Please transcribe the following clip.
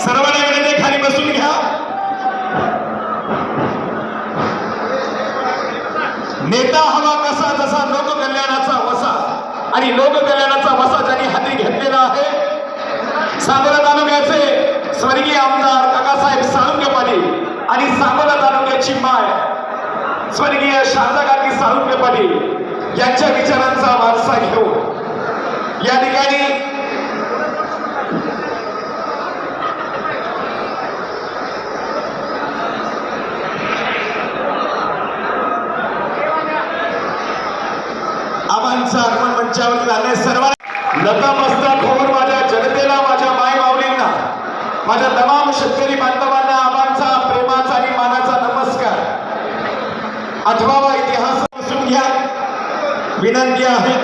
सर्वांना विनंती खाली बसून घ्या। नेता हवा कसा जसा लोककल्याणाचा वसा आणि लोककल्याणाचा वसा ज्यांनी हाती घेतलेला आहे सांगोला तालुक्याचे स्वर्गीय आमदार काकासाहेब साळुंखे पाटील आणि सांगोला तालुक्याची माय स्वर्गीय शारदाकांती साळुंखे पाटील यांच्या विचारांचा वारसा घेऊन या ठिकाणी आबांचा आगमन मंचावरती आले। सर्वांना नतमस्तक होऊन माझ्या जनतेला, माझ्या माय माऊलींना, माझ्या तमाम शेतकरी बांधवांना आबांचा प्रेमाचा आणि मानाचा नमस्कार। आठवावा इतिहास बसून घ्या विनंती आहे।